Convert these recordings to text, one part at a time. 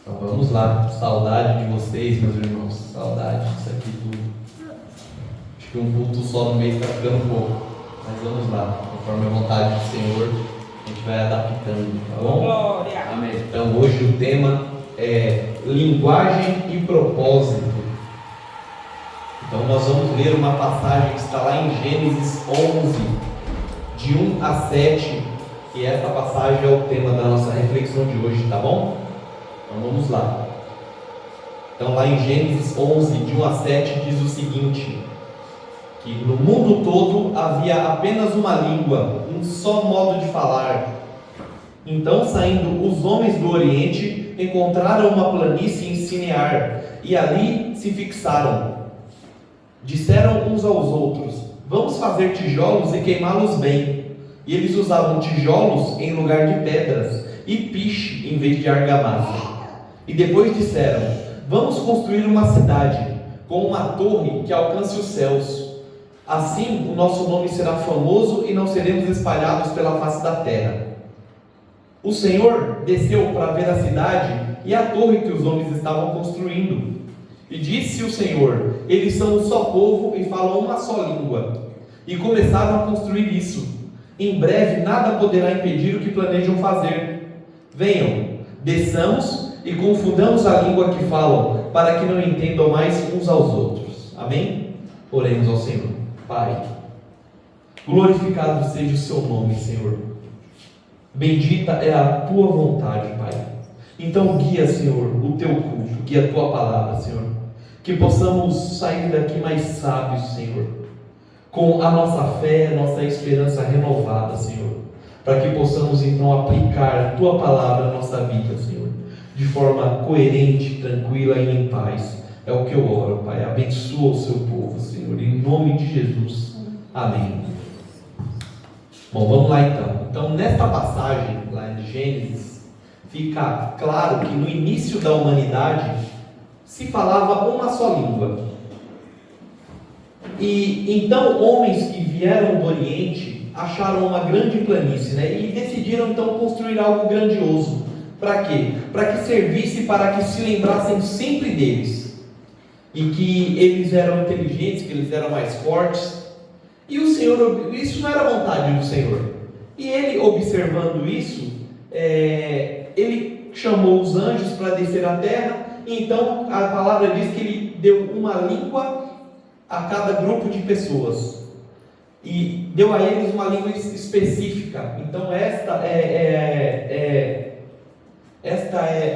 Então vamos lá, saudade de vocês, meus irmãos, saudade disso aqui tudo. Acho que um culto só no mês está ficando pouco, mas vamos lá, conforme a vontade do Senhor, a gente vai adaptando, tá bom? Glória! Amém. Então hoje o tema é linguagem e propósito. Então nós vamos ler uma passagem que está lá em Gênesis 11, de 1 a 7, e esta passagem é o tema da nossa reflexão de hoje, tá bom? Então vamos lá. Então lá em Gênesis 11, de 1 a 7, diz o seguinte: que no mundo todo havia apenas uma língua, um só modo de falar. Então, saindo os homens do Oriente, encontraram uma planície em Sinear, e ali se fixaram. Disseram uns aos outros: vamos fazer tijolos e queimá-los bem. E eles usavam tijolos em lugar de pedras, e piche em vez de argamassa. E depois disseram: vamos construir uma cidade, com uma torre que alcance os céus. Assim o nosso nome será famoso e não seremos espalhados pela face da terra. O Senhor desceu para ver a cidade e a torre que os homens estavam construindo. E disse o Senhor: eles são um só povo e falam uma só língua. E começaram a construir isso. Em breve nada poderá impedir o que planejam fazer. Venham, desçamos e confundamos a língua que falam, para que não entendam mais uns aos outros. Amém? Oremos ao Senhor. Pai, glorificado seja o seu nome, Senhor. Bendita é a tua vontade, Pai. Então guia, Senhor, o teu culto, guia a tua palavra, Senhor. Que possamos sair daqui mais sábios, Senhor, com a nossa fé, a nossa esperança renovada, Senhor, para que possamos então aplicar a tua palavra na nossa vida, Senhor, de forma coerente, tranquila e em paz. É o que eu oro, Pai. Abençoa o seu povo, Senhor, em nome de Jesus. Amém. Bom, vamos lá então. Então, nesta passagem, lá em Gênesis, fica claro que no início da humanidade se falava uma só língua. E então homens que vieram do Oriente acharam uma grande planície, né? E decidiram então construir algo grandioso. Para quê? Para que servisse, para que se lembrassem sempre deles. E que eles eram inteligentes, que eles eram mais fortes. E o Senhor, isso não era vontade do Senhor. E ele, observando isso, ele chamou os anjos para descer à terra. E então a palavra diz que ele deu uma língua a cada grupo de pessoas. E deu a eles uma língua específica. Então esta é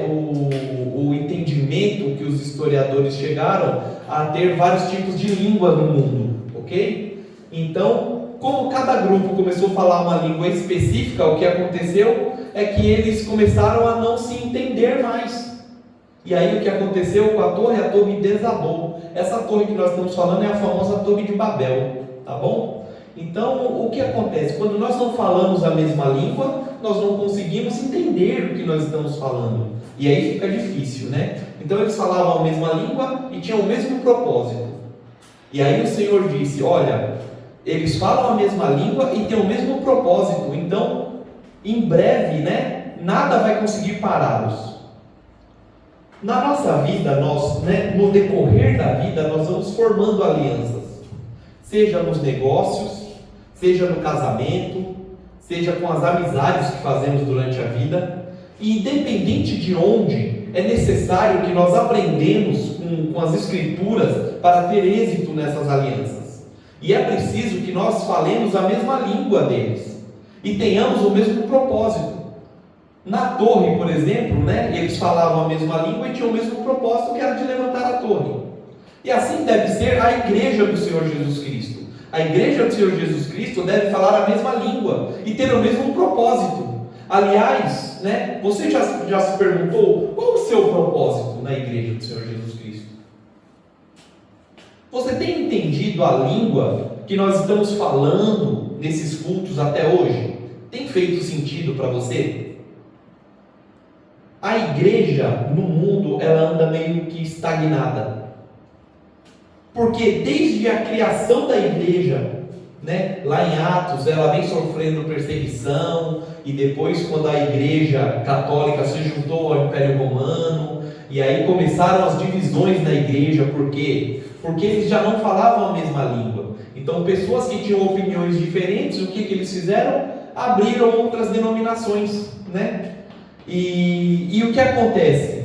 o entendimento que os historiadores chegaram a ter vários tipos de língua no mundo, ok? Então, como cada grupo começou a falar uma língua específica, o que aconteceu é que eles começaram a não se entender mais. E aí o que aconteceu com a torre desabou. Essa torre que nós estamos falando é a famosa Torre de Babel, tá bom? Então, o que acontece? Quando nós não falamos a mesma língua, nós não conseguimos entender o que nós estamos falando. E aí fica difícil, né? Então eles falavam a mesma língua e tinham o mesmo propósito. E aí o Senhor disse: olha, eles falam a mesma língua e têm o mesmo propósito. Então, em breve, né, nada vai conseguir pará-los. Na nossa vida, nós, né, no decorrer da vida, nós vamos formando alianças. Seja nos negócios, seja no casamento, seja com as amizades que fazemos durante a vida. E independente de onde, é necessário que nós aprendamos com as Escrituras para ter êxito nessas alianças. E é preciso que nós falemos a mesma língua deles e tenhamos o mesmo propósito. Na torre, por exemplo, né, eles falavam a mesma língua e tinham o mesmo propósito, que era de levantar a torre. E assim deve ser a igreja do Senhor Jesus Cristo. A igreja do Senhor Jesus Cristo deve falar a mesma língua e ter o mesmo propósito. Aliás, né, você já se perguntou qual o seu propósito na igreja do Senhor Jesus Cristo? Você tem entendido a língua que nós estamos falando nesses cultos até hoje? Tem feito sentido para você? A igreja no mundo, ela anda meio que estagnada. Porque desde a criação da igreja, né, lá em Atos, ela vem sofrendo perseguição, e depois quando a igreja católica se juntou ao Império Romano, E aí começaram as divisões na igreja, por quê? Porque eles já não falavam a mesma língua. Então pessoas que tinham opiniões diferentes, o que eles fizeram? Abriram outras denominações, né? E o que acontece?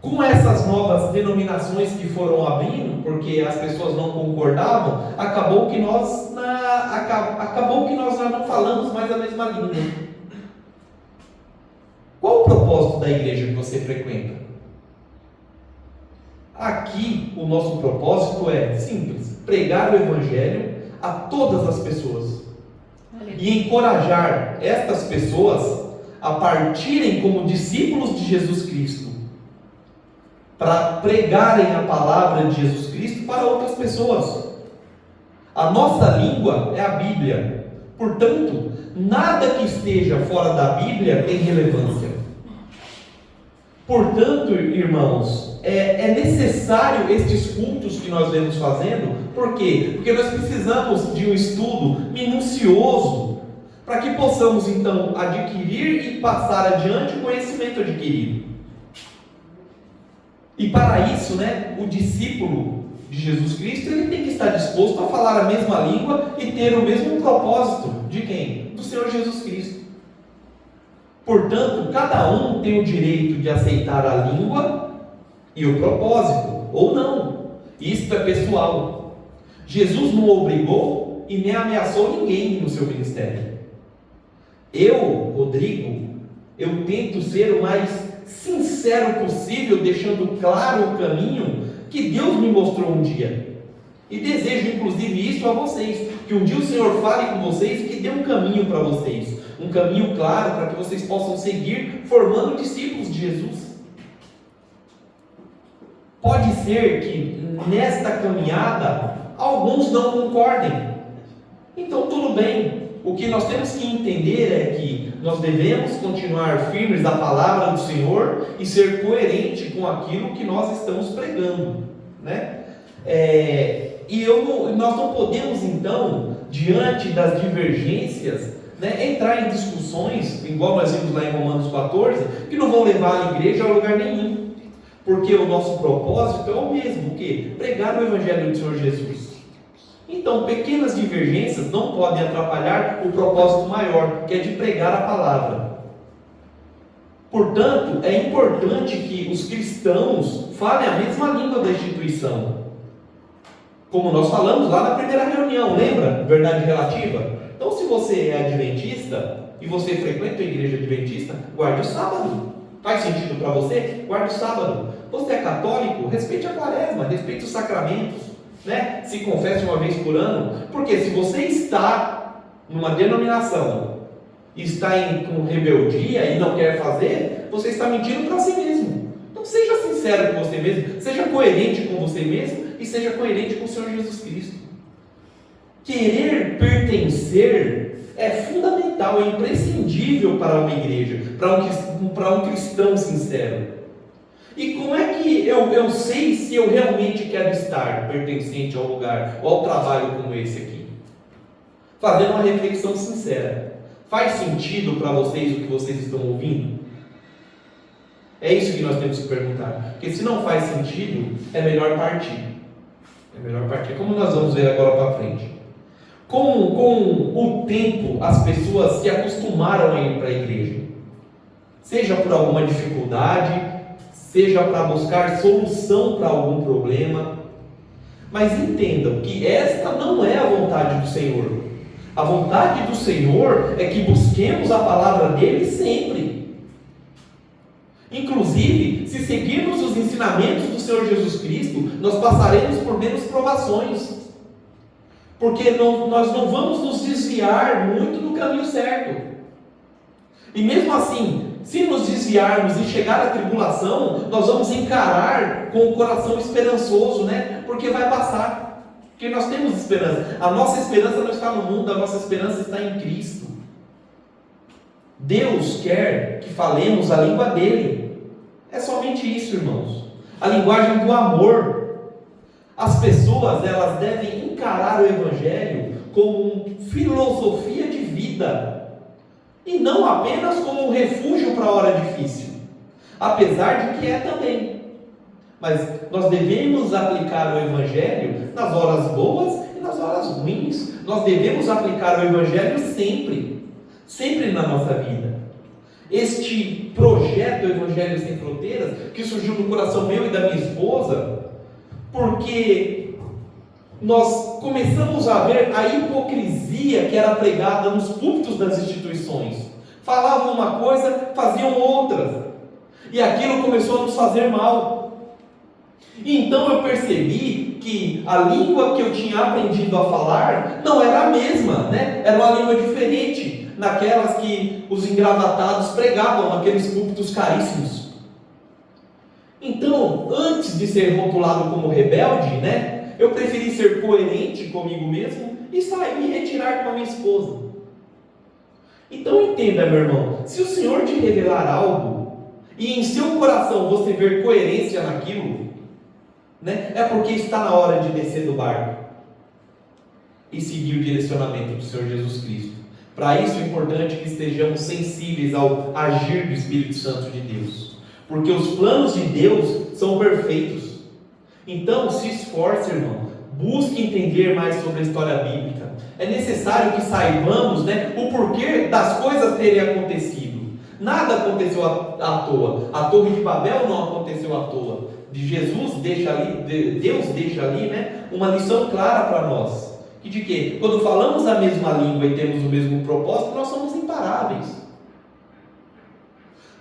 Com essas novas denominações que foram abrindo, porque as pessoas não concordavam, acabou que nós já não falamos mais a mesma língua. Qual o propósito da igreja que você frequenta? Aqui o nosso propósito é simples: pregar o evangelho a todas as pessoas e encorajar estas pessoas a partirem como discípulos de Jesus Cristo, para pregarem a palavra de Jesus Cristo para outras pessoas. A nossa língua é a Bíblia, portanto, nada que esteja fora da Bíblia tem relevância. Portanto, irmãos, é necessário estes cultos que nós vemos fazendo. Por quê? Porque nós precisamos de um estudo minucioso para que possamos então adquirir e passar adiante o conhecimento adquirido. E para isso, o discípulo de Jesus Cristo, ele tem que estar disposto a falar a mesma língua e ter o mesmo propósito. De quem? Do Senhor Jesus Cristo. Portanto, cada um tem o direito de aceitar a língua e o propósito, ou não. Isto é pessoal. Jesus não obrigou e nem ameaçou ninguém no seu ministério. Eu, Rodrigo, eu tento ser o mais sincero possível, deixando claro o caminho que Deus me mostrou um dia. E desejo inclusive isso a vocês, que um dia o Senhor fale com vocês e que dê um caminho para vocês, um caminho claro para que vocês possam seguir formando discípulos de Jesus. Pode ser que nesta caminhada alguns não concordem. Então tudo bem. O que nós temos que entender é que nós devemos continuar firmes na palavra do Senhor e ser coerente com aquilo que nós estamos pregando, nós não podemos então, diante das divergências, entrar em discussões, igual nós vimos lá em Romanos 14, que não vão levar a igreja a lugar nenhum, porque o nosso propósito é o mesmo, o quê? Pregar o Evangelho do Senhor Jesus. Então, pequenas divergências não podem atrapalhar o propósito maior, que é de pregar a palavra. Portanto, é importante que os cristãos falem a mesma língua da instituição. Como nós falamos lá na primeira reunião, lembra? Verdade relativa. Então, se você é adventista e você frequenta a igreja adventista, guarde o sábado. Faz sentido para você? Guarde o sábado. Você é católico? Respeite a quaresma, respeite os sacramentos. Se confesse uma vez por ano, porque se você está numa denominação e está com rebeldia e não quer fazer, você está mentindo para si mesmo. Então seja sincero com você mesmo, seja coerente com você mesmo e seja coerente com o Senhor Jesus Cristo. Querer pertencer é fundamental, é imprescindível para uma igreja, para um cristão sincero. E como é que eu sei se eu realmente quero estar pertencente ao lugar ou ao trabalho como esse aqui? Fazendo uma reflexão sincera. Faz sentido para vocês o que vocês estão ouvindo? É isso que nós temos que perguntar. Porque se não faz sentido, é melhor partir. É melhor partir. Como nós vamos ver agora para frente. Com o tempo, as pessoas se acostumaram a ir para a igreja. Seja por alguma dificuldade, seja para buscar solução para algum problema. Mas entendam que esta não é a vontade do Senhor. A vontade do Senhor é que busquemos a palavra dele sempre. Inclusive, se seguirmos os ensinamentos do Senhor Jesus Cristo, nós passaremos por menos provações. Porque nós não vamos nos desviar muito do caminho certo. E mesmo assim, se nos desviarmos e chegar à tribulação, nós vamos encarar com o coração esperançoso, porque vai passar. Porque nós temos esperança. A nossa esperança não está no mundo, a nossa esperança está em Cristo. Deus quer que falemos a língua dele. É somente isso, irmãos. A linguagem do amor. As pessoas, elas devem encarar o Evangelho como uma filosofia de vida. E não apenas como um refúgio para a hora difícil. apesar de que é também. Mas nós devemos aplicar o Evangelho nas horas boas e nas horas ruins. Nós devemos aplicar o Evangelho sempre, sempre na nossa vida. Este projeto Evangelho Sem Fronteiras, que surgiu no coração meu e da minha esposa, porque nós começamos a ver a hipocrisia que era pregada nos púlpitos das instituições. Falavam uma coisa, faziam outra, e aquilo começou a nos fazer mal. Então eu percebi que a língua que eu tinha aprendido a falar não era a mesma, né? Era uma língua diferente naquelas que os engravatados pregavam naqueles púlpitos caríssimos. Então, antes de ser rotulado como rebelde, né, eu preferi ser coerente comigo mesmo e sair me retirar com a minha esposa. Então entenda, meu irmão, se o Senhor te revelar algo e em seu coração você ver coerência naquilo, né, é porque está na hora de descer do barco e seguir o direcionamento do Senhor Jesus Cristo. Para isso é importante que estejamos sensíveis ao agir do Espírito Santo de Deus, porque os planos de Deus são perfeitos. Então se esforce, irmão, busque entender mais sobre a história bíblica. É necessário que saibamos, né, o porquê das coisas terem acontecido. Nada aconteceu à toa. A Torre de Babel não aconteceu à toa. Deus deixa ali, né, uma lição clara para nós. E de que? Quando falamos a mesma língua e temos o mesmo propósito, nós somos imparáveis.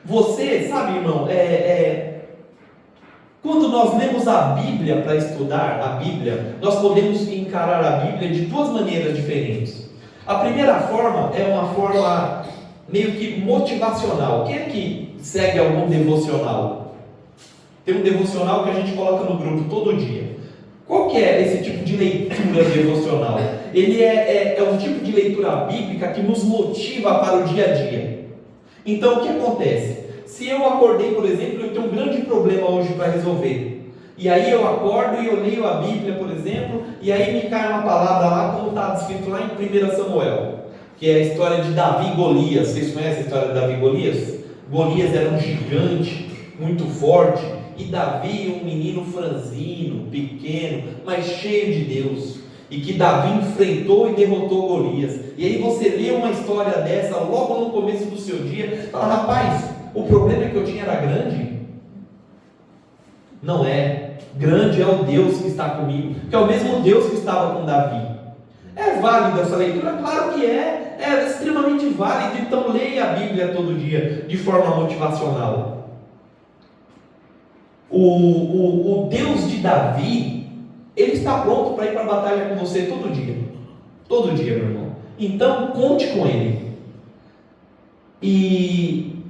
Você, sabe, irmão, quando nós lemos a Bíblia para estudar a Bíblia, nós podemos encarar a Bíblia de duas maneiras diferentes. A primeira forma é uma forma meio que motivacional. Quem é que segue algum devocional? Tem um devocional que a gente coloca no grupo todo dia. Qual que é esse tipo de leitura devocional? Ele é um tipo de leitura bíblica que nos motiva para o dia a dia. Então o que acontece? Se eu acordei, por exemplo, eu tenho um grande problema hoje para resolver, e aí eu acordo e eu leio a Bíblia, por exemplo, e aí me cai uma palavra lá, como está descrito lá em 1 Samuel, que é a história de Davi e Golias. Vocês conhecem a história de Davi e Golias? Golias era um gigante, muito forte, e Davi um menino franzino, pequeno, mas cheio de Deus, e que Davi enfrentou e derrotou Golias. E aí você lê uma história dessa logo no começo do seu dia e fala: rapaz, o problema que eu tinha era grande? Não é. Grande é o Deus que está comigo, que é o mesmo Deus que estava com Davi. É válida essa leitura? Claro que é extremamente válida. Então leia a Bíblia todo dia de forma motivacional. O Deus de Davi, ele está pronto para ir para a batalha com você todo dia, meu irmão. Então conte com ele. E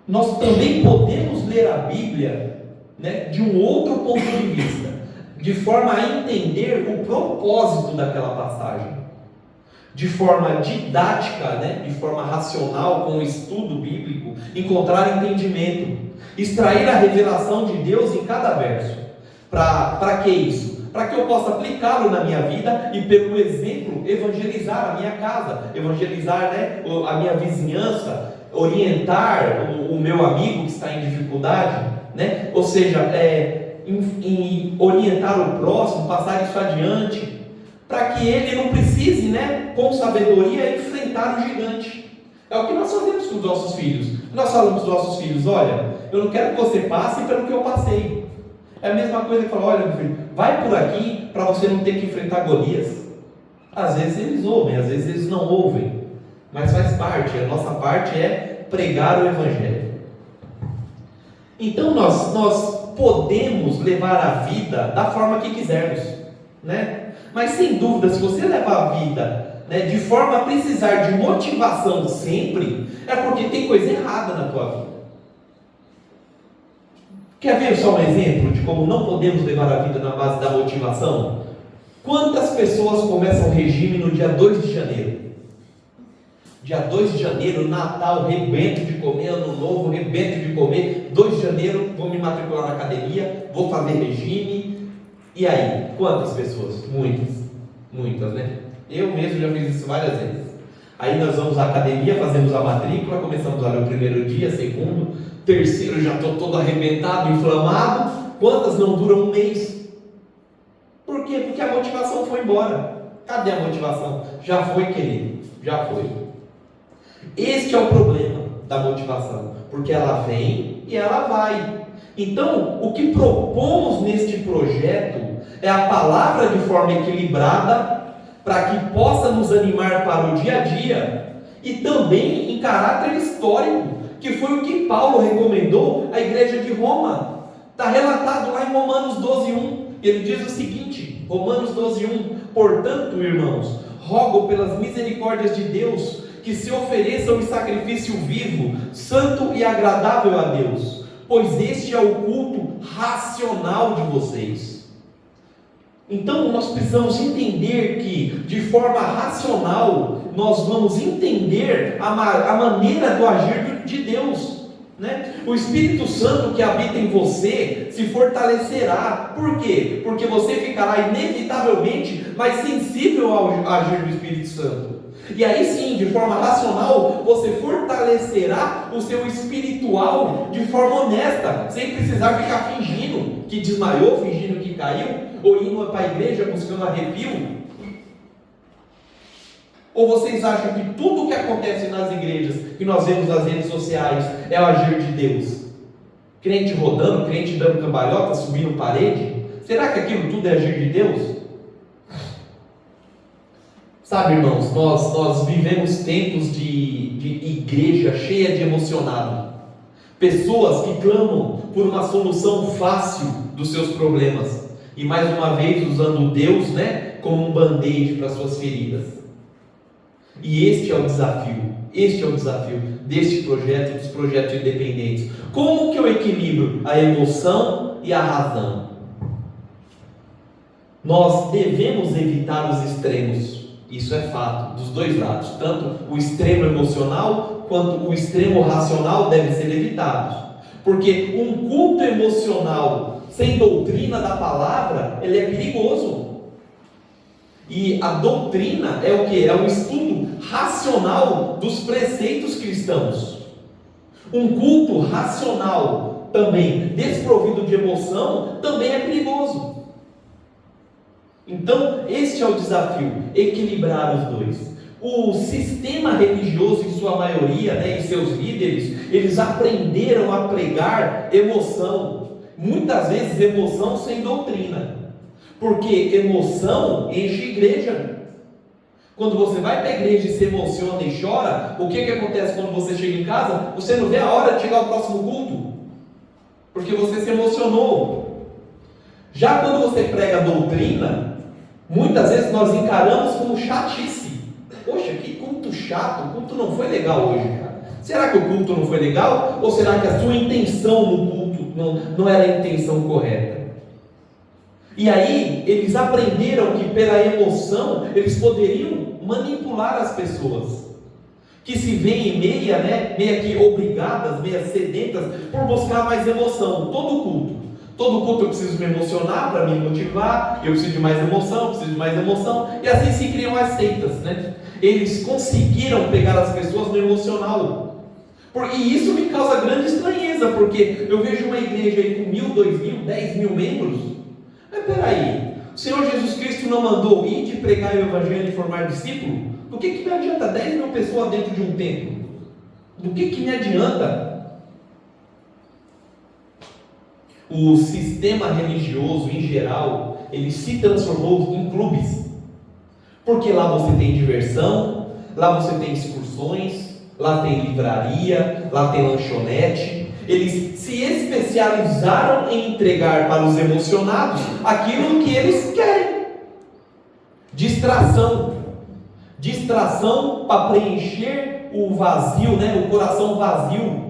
nós também podemos ler a Bíblia, né, de um outro ponto de vista, de forma a entender o propósito daquela passagem, de forma didática, né, de forma racional, com o estudo bíblico, encontrar entendimento, extrair a revelação de Deus em cada verso. Para que isso? Para que eu possa aplicá-lo na minha vida e, pelo exemplo, evangelizar a minha casa, evangelizar, né, a minha vizinhança, orientar o meu amigo que está em dificuldade, né? Ou seja, em orientar o próximo, passar isso adiante, para que ele não precise, né, com sabedoria, enfrentar o gigante. É o que nós fazemos com os nossos filhos. Nós falamos para os nossos filhos: olha, eu não quero que você passe pelo que eu passei. É a mesma coisa que falar: olha, meu filho, vai por aqui para você não ter que enfrentar Golias. Às vezes eles ouvem, às vezes eles não ouvem, mas faz parte. A nossa parte é pregar o Evangelho. Então nós podemos levar a vida da forma que quisermos, né? Mas sem dúvida, se você levar a vida, né, de forma a precisar de motivação sempre, é porque tem coisa errada na tua vida. Quer ver só um exemplo de como não podemos levar a vida na base da motivação? Quantas pessoas começam o regime no dia 2 de janeiro? Dia 2 de janeiro, Natal, rebento de comer, Ano Novo, rebento de comer. 2 de janeiro, vou me matricular na academia, vou fazer regime. E aí, quantas pessoas? Muitas, né? Eu mesmo já fiz isso várias vezes. Aí nós vamos à academia, fazemos a matrícula, começamos lá no primeiro dia, segundo, terceiro, já estou todo arrebentado, inflamado. Quantas não duram um mês? Por quê? Porque a motivação foi embora. Cadê a motivação? Já foi, querido, já foi. Este é o problema da motivação, porque ela vem e ela vai. Então, o que propomos neste projeto é a palavra de forma equilibrada, para que possa nos animar para o dia a dia, e também em caráter histórico, que foi o que Paulo recomendou à igreja de Roma. Está relatado lá em Romanos 12:1. Ele diz o seguinte, Romanos 12:1: portanto, irmãos, rogo pelas misericórdias de Deus, que se ofereçam em sacrifício vivo, santo e agradável a Deus, pois este é o culto racional de vocês. Então nós precisamos entender que, de forma racional, nós vamos entender a maneira do agir de Deus, né? O Espírito Santo que habita em você se fortalecerá. Por quê? Porque você ficará inevitavelmente mais sensível ao agir do Espírito Santo. E aí sim, de forma racional, você fortalecerá o seu espiritual de forma honesta, sem precisar ficar fingindo que desmaiou, fingindo que caiu, ou indo para a igreja buscando arrepio. Ou vocês acham que tudo o que acontece nas igrejas, que nós vemos nas redes sociais, é o agir de Deus? Crente rodando, crente dando cambalhota, subindo parede? Será que aquilo tudo é agir de Deus? Sabe, irmãos, nós vivemos tempos de igreja cheia de emocionado. Pessoas que clamam por uma solução fácil dos seus problemas. E mais uma vez usando Deus, né, como um band-aid para suas feridas. E este é o desafio deste projeto, dos projetos independentes. Como que eu equilibro a emoção e a razão? Nós devemos evitar os extremos. Isso é fato, dos dois lados. Tanto o extremo emocional quanto o extremo racional devem ser evitados. Porque um culto emocional sem doutrina da palavra, ele é perigoso. E a doutrina é o que? É um estudo racional dos preceitos cristãos. Um culto racional também, desprovido de emoção, também é perigoso. Então, este é o desafio, equilibrar os dois. O sistema religioso, em sua maioria, né, e seus líderes, eles aprenderam a pregar emoção. Muitas vezes emoção sem doutrina. Porque emoção enche igreja. Quando você vai para a igreja e se emociona e chora, o que acontece quando você chega em casa? Você não vê a hora de chegar ao próximo culto, porque você se emocionou. Já quando você prega doutrina, muitas vezes nós encaramos como chatice. Poxa, que culto chato, o culto não foi legal hoje, cara. Será que o culto não foi legal? Ou será que a sua intenção no culto não era a intenção correta? E aí, eles aprenderam que pela emoção, eles poderiam manipular as pessoas, que se veem meio que obrigadas, meio sedentas, por buscar mais emoção. Todo culto eu preciso me emocionar para me motivar, eu preciso de mais emoção, e assim se criam as seitas, né? Eles conseguiram pegar as pessoas no emocional. E isso me causa grande estranheza, porque eu vejo uma igreja aí com 1.000, 2.000, 10.000 membros. Mas peraí, o Senhor Jesus Cristo não mandou ir de pregar o evangelho e formar discípulo? Do que me adianta 10.000 pessoas dentro de um templo? Do que me adianta? O sistema religioso em geral, ele se transformou em clubes. Porque lá você tem diversão, lá você tem excursões, lá tem livraria, lá tem lanchonete. Eles se especializaram em entregar para os emocionados aquilo que eles querem. Distração para preencher o vazio, né? O coração vazio.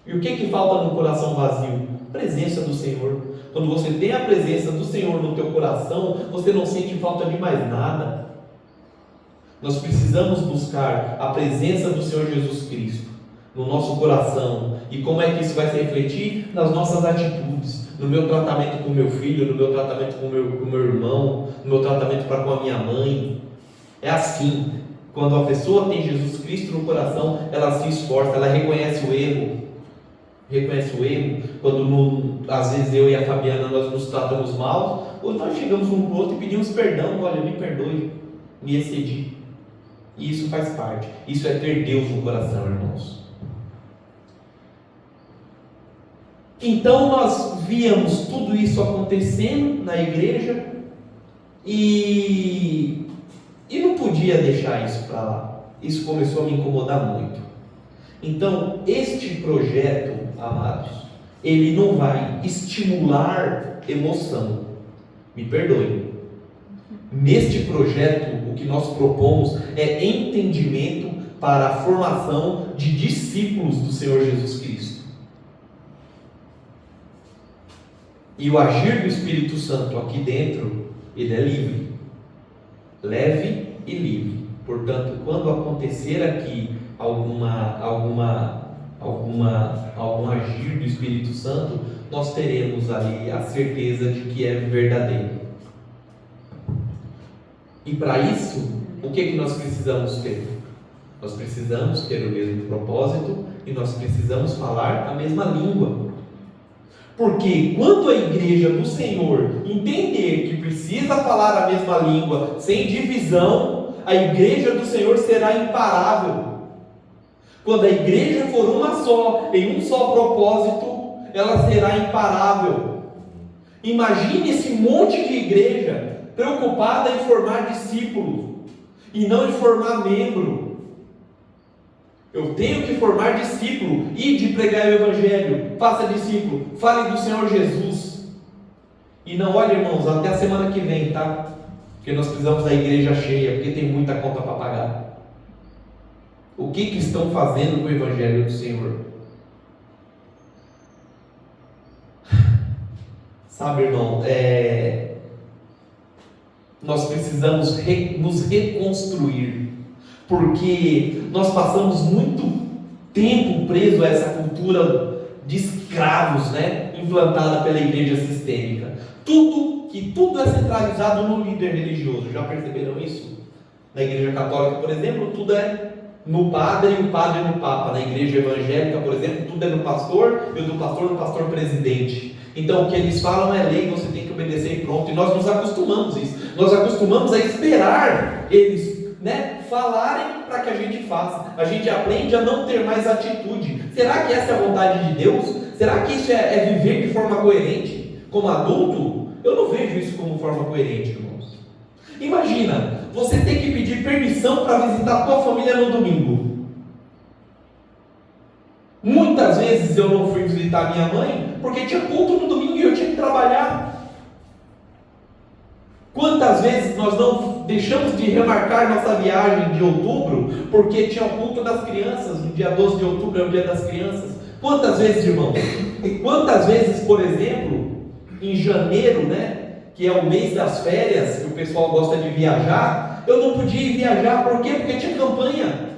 E o que falta no coração vazio? Presença do Senhor. Quando você tem a presença do Senhor no teu coração, você não sente falta de mais nada. Nós precisamos buscar a presença do Senhor Jesus Cristo no nosso coração. E como é que isso vai se refletir? Nas nossas atitudes, no meu tratamento com o meu filho, no meu tratamento com o meu irmão, no meu tratamento para com a minha mãe. É assim. Quando a pessoa tem Jesus Cristo no coração, ela se esforça, ela reconhece o erro. Quando às vezes eu e a Fabiana nós nos tratamos mal, ou nós chegamos um para o outro e pedimos perdão, olha, me perdoe, me excedi. E isso faz parte, isso é ter Deus no coração, irmãos. Então nós víamos tudo isso acontecendo na igreja e não podia deixar isso para lá. Isso começou a me incomodar muito. Então este projeto, amados, ele não vai estimular emoção. Me perdoe. Neste projeto, o que nós propomos é entendimento para a formação de discípulos do Senhor Jesus Cristo. E o agir do Espírito Santo aqui dentro, ele é livre, leve e livre. Portanto, quando acontecer aqui algum agir do Espírito Santo, nós teremos ali a certeza de que é verdadeiro. E para isso, o que nós precisamos ter? Nós precisamos ter o mesmo propósito e nós precisamos falar a mesma língua. Porque quando a igreja do Senhor entender que precisa falar a mesma língua, sem divisão, a igreja do Senhor será imparável. Quando a igreja for uma só, em um só propósito, ela será imparável. Imagine esse monte de igreja preocupada em formar discípulos e não em formar membro. Eu tenho que formar discípulo, ide pregar o Evangelho, faça discípulo, fale do Senhor Jesus. E não, olha, irmãos, até a semana que vem, tá? Porque nós precisamos da igreja cheia, porque tem muita conta para pagar. O que estão fazendo com o Evangelho do Senhor? Sabe, irmão, nós precisamos nos reconstruir, porque nós passamos muito tempo preso a essa cultura de escravos, né, implantada pela igreja sistêmica. Tudo é centralizado no líder religioso. Já perceberam isso? Na igreja católica, por exemplo, tudo é no padre e o padre no papa. Na igreja evangélica, por exemplo, tudo é no pastor e o do pastor no pastor presidente. Então o que eles falam é lei, você tem que obedecer e pronto. E nós nos acostumamos a isso. Nós acostumamos a esperar eles, né, falarem para que a gente faça. A gente aprende a não ter mais atitude. Será que essa é a vontade de Deus? Será que isso é viver de forma coerente? Como adulto, eu não vejo isso como forma coerente, irmãos. Imagina, você tem que pedir permissão para visitar a tua família no domingo. Muitas vezes eu não fui visitar minha mãe porque tinha culto no domingo e eu tinha que trabalhar. Quantas vezes nós não deixamos de remarcar nossa viagem de outubro porque tinha o culto das crianças, no dia 12 de outubro é o dia das crianças? Quantas vezes, irmãos? Quantas vezes, por exemplo, em janeiro, né, que é o mês das férias, que o pessoal gosta de viajar, eu não podia ir viajar, por quê? Porque tinha campanha.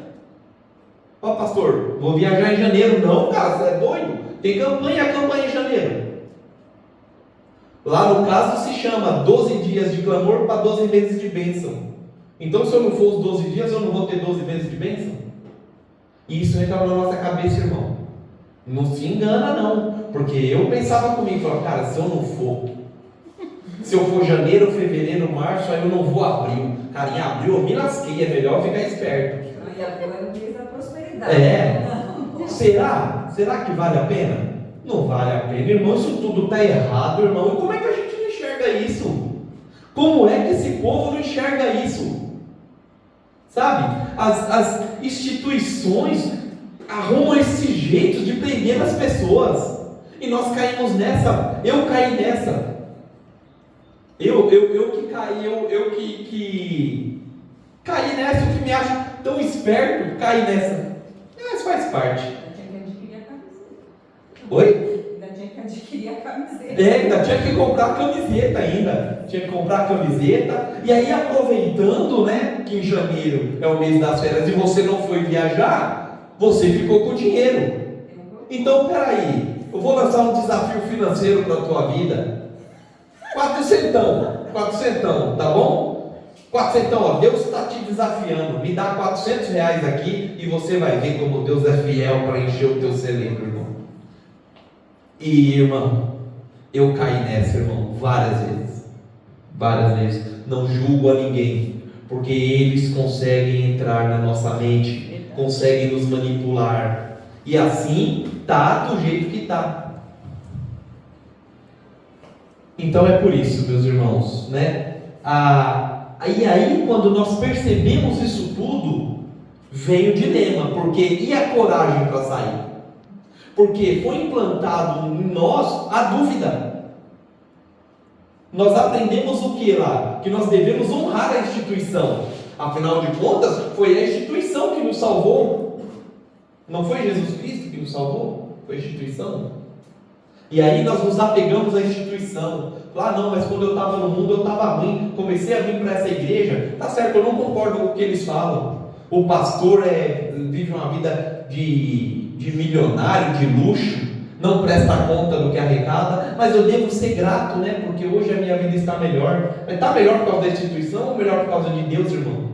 Ó, pastor, vou viajar em janeiro. Não, cara, você é doido? Tem campanha em janeiro. Lá no caso se chama 12 dias de clamor para 12 meses de bênção. Então, se eu não for os 12 dias, eu não vou ter 12 meses de bênção? E isso entra na nossa cabeça, irmão. Não se engana, não. Porque eu pensava comigo, falava, cara, se eu for janeiro, fevereiro, março, aí eu não vou abril. Cara, em abril eu me lasquei, é melhor ficar esperto. E abril é o mês da prosperidade. Será que vale a pena? Não vale a pena, irmão, isso tudo está errado, irmão. E como é que a gente não enxerga isso? Como é que esse povo não enxerga isso? Sabe, as instituições arrumam esses jeitos de prender as pessoas. E nós caímos nessa, eu caí nessa. Eu que caí nessa, eu que me acho tão esperto, caí nessa. Mas faz parte. Ainda tinha que adquirir a camiseta. Oi? Ainda tinha que adquirir a camiseta. Ainda tinha que comprar a camiseta ainda. Tinha que comprar a camiseta. E aí, aproveitando, né, que em janeiro é o mês das férias e você não foi viajar, você ficou com dinheiro. Então, peraí, eu vou lançar um desafio financeiro para a tua vida. 400, tá bom? Então, ó, Deus está te desafiando, me dá R$ 400 aqui e você vai ver como Deus é fiel para encher o teu celeiro, irmão. E, irmão, eu caí nessa, irmão, várias vezes, não julgo a ninguém, porque eles conseguem entrar na nossa mente, conseguem nos manipular, e assim tá do jeito que tá. Então é por isso, meus irmãos, né? E aí, quando nós percebemos isso tudo, vem o dilema, porque e a coragem para sair? Porque foi implantado em nós a dúvida. Nós aprendemos o que lá? Que nós devemos honrar a instituição. Afinal de contas, foi a instituição que nos salvou. Não foi Jesus Cristo que nos salvou? Foi a instituição. E aí nós nos apegamos à instituição. Não, mas quando eu estava no mundo eu estava ruim, comecei a vir para essa igreja. Tá certo, eu não concordo com o que eles falam. O pastor vive uma vida de milionário, de luxo, não presta conta do que arrecada, mas eu devo ser grato, né? Porque hoje a minha vida está melhor. Mas está melhor por causa da instituição ou melhor por causa de Deus, irmão?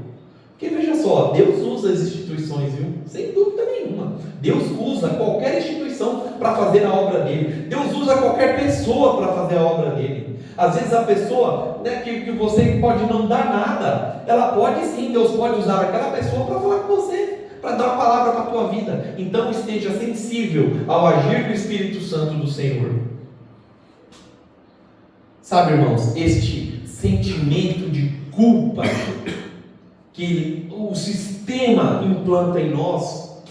Porque veja só, Deus usa as instituições, viu? Sem dúvida nenhuma. Deus usa qualquer instituição para fazer a obra dele. Deus usa qualquer pessoa para fazer a obra dele. Às vezes a pessoa, né, que você pode não dar nada, ela pode sim, Deus pode usar aquela pessoa para falar com você, para dar uma palavra para a tua vida. Então esteja sensível ao agir do Espírito Santo do Senhor. Sabe, irmãos, este sentimento de culpa que o sistema implanta em nós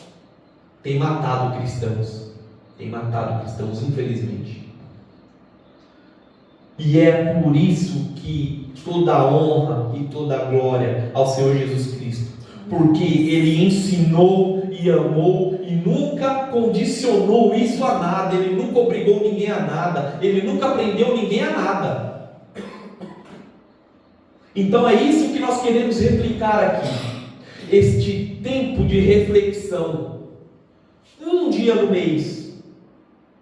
tem matado cristãos, infelizmente. E é por isso que toda a honra e toda a glória ao Senhor Jesus Cristo, porque Ele ensinou e amou e nunca condicionou isso a nada, Ele nunca obrigou ninguém a nada, Ele nunca prendeu ninguém a nada. Então é isso que nós queremos replicar aqui, este tempo de reflexão, um dia no mês,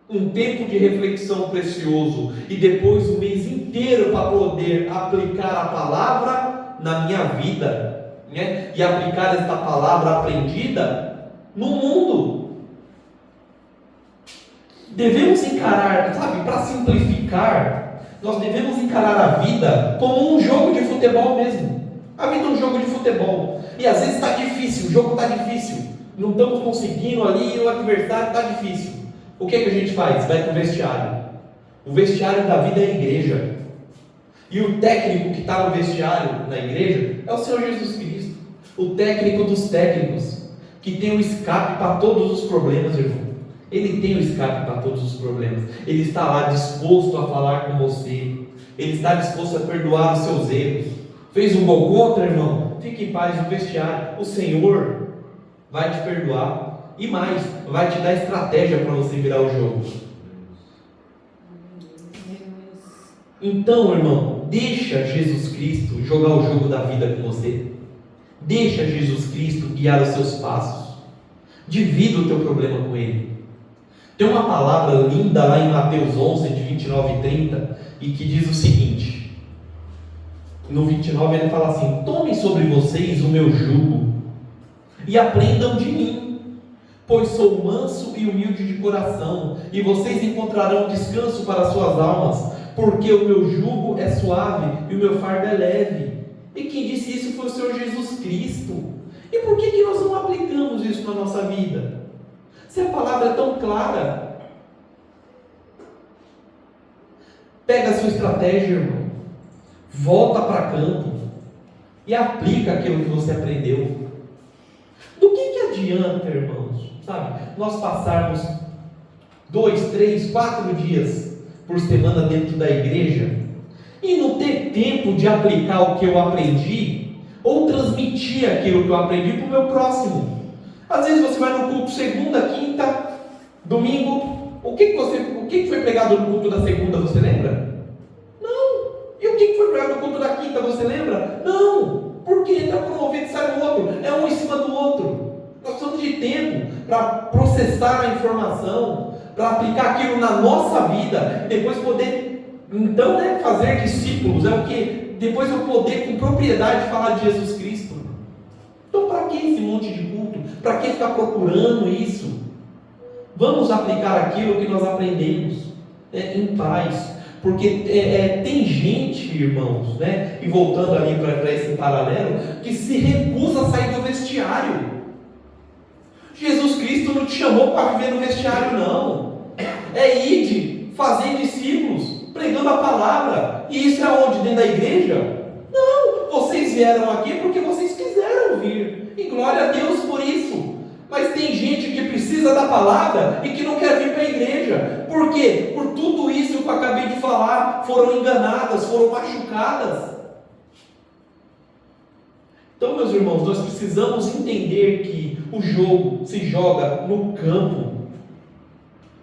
um tempo de reflexão precioso, e depois o mês inteiro para poder aplicar a palavra na minha vida, né? E aplicar esta palavra aprendida no mundo. Devemos encarar, sabe, para simplificar, nós devemos encarar a vida como um jogo de futebol mesmo. A vida é um jogo de futebol, e às vezes está difícil, o jogo está difícil, não estamos conseguindo ali, o adversário está difícil. O que a gente faz? Vai para o vestiário. O vestiário da vida é a igreja. E o técnico que está no vestiário na igreja é o Senhor Jesus Cristo. O técnico dos técnicos, que tem o escape para todos os problemas, irmão. Ele tem o escape para todos os problemas. Ele está lá disposto a falar com você. Ele está disposto a perdoar os seus erros. Fez um gol contra, irmão? Fique em paz no vestiário. O Senhor vai te perdoar. E mais, vai te dar estratégia para você virar o jogo. Então, irmão, deixa Jesus Cristo jogar o jogo da vida com você. Deixa Jesus Cristo guiar os seus passos. Divida o teu problema com Ele. Tem uma palavra linda lá em Mateus 11, de 29 e 30, e que diz o seguinte. No 29 ele fala assim: tomem sobre vocês o meu jugo e aprendam de mim, pois sou manso e humilde de coração, e vocês encontrarão descanso para suas almas, porque o meu jugo é suave e o meu fardo é leve. E quem disse isso foi o Senhor Jesus Cristo. E por que nós não aplicamos isso na nossa vida? Se a palavra é tão clara. Pega a sua estratégia, irmão, volta para campo e aplica aquilo que você aprendeu. Do que adianta, irmãos, sabe, nós passarmos 2, 3, 4 dias por semana dentro da igreja e não ter tempo de aplicar o que eu aprendi ou transmitir aquilo que eu aprendi para o meu próximo? Às vezes você vai no culto segunda, quinta, domingo. O que foi pregado no culto da segunda, você lembra? Não. E o que foi pregado no culto da quinta, você lembra? Não. Porque está promovido e sai do outro. É um em cima do outro. Nós precisamos de tempo para processar a informação, para aplicar aquilo na nossa vida e depois poder, então, fazer discípulos. É o que? depois eu poder com propriedade falar de Jesus Cristo. Então para que esse monte de culto? Para que ficar procurando isso? Vamos aplicar aquilo que nós aprendemos em paz. Porque tem gente, irmãos, né? E voltando ali para esse paralelo, que se recusa a sair do vestiário. Jesus Cristo não te chamou para viver no vestiário, não. É ide, fazer discípulos, pregando a palavra. E isso é onde? Dentro da igreja? Não, vocês vieram aqui porque vocês quiseram vir. E glória a Deus por isso. Mas tem gente que precisa da palavra e que não quer vir para a igreja. Por quê? Por tudo isso que eu acabei de falar, foram enganadas, foram machucadas. Então, meus irmãos, nós precisamos entender que o jogo se joga no campo.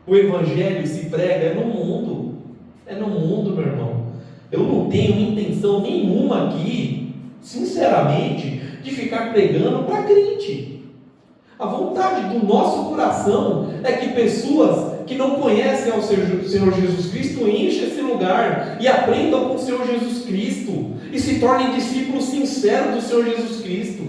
O evangelho se prega no mundo. É no mundo, meu irmão. Eu não tenho intenção nenhuma aqui, sinceramente, de ficar pregando para crente. A vontade do nosso coração é que pessoas que não conhecem ao Senhor Jesus Cristo enchem esse lugar e aprendam com o Senhor Jesus Cristo e se tornem discípulos sinceros do Senhor Jesus Cristo.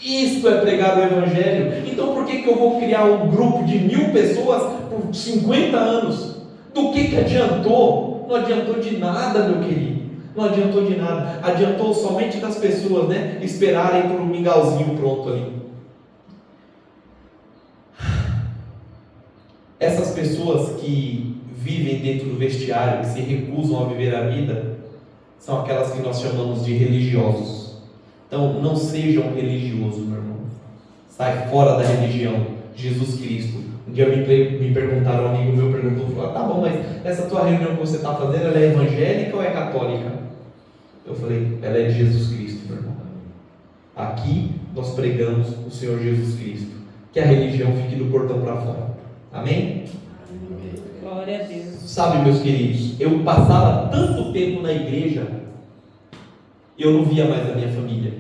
Isto é pregar o Evangelho. Então por que eu vou criar um grupo de 1000 pessoas por 50 anos? Do que adiantou? Não adiantou de nada, meu querido. Não adiantou de nada. Adiantou somente das pessoas, né, esperarem por um mingauzinho pronto ali. Essas pessoas que vivem dentro do vestiário, que se recusam a viver a vida, são aquelas que nós chamamos de religiosos. Então, não sejam religiosos, meu irmão. Sai fora da religião. Jesus Cristo. Um dia me perguntaram, um amigo meu perguntou, falou, tá bom, mas essa tua reunião que você está fazendo, ela é evangélica ou é católica? Eu falei, ela é de Jesus Cristo, meu irmão. Aqui nós pregamos o Senhor Jesus Cristo. Que a religião fique do portão para fora. Amém? Glória a Deus. Sabe, meus queridos, eu passava tanto tempo na igreja, eu não via mais a minha família.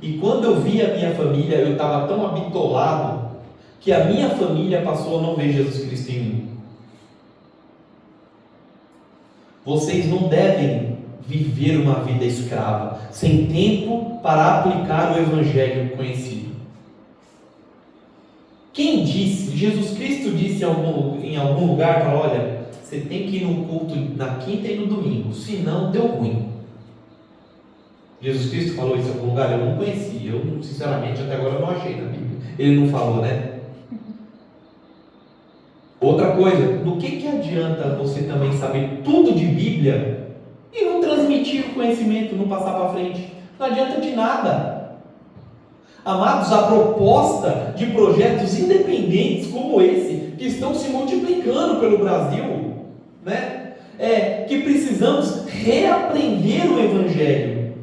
E quando eu via a minha família, eu estava tão habitolado que a minha família passou a não ver Jesus Cristo em mim. Vocês não devem viver uma vida escrava, sem tempo para aplicar o evangelho conhecido. Quem disse? Jesus Cristo disse em algum lugar, falou, olha, você tem que ir no culto na quinta e no domingo, senão deu ruim. Jesus Cristo falou isso em algum lugar? Eu não conheci, eu sinceramente até agora não achei na Bíblia. Ele não falou, né? Outra coisa, do que adianta você também saber tudo de Bíblia e não transmitir o conhecimento, não passar para frente? Não adianta de nada. Amados, a proposta de projetos independentes como esse, que estão se multiplicando pelo Brasil, né? É que precisamos reaprender o Evangelho.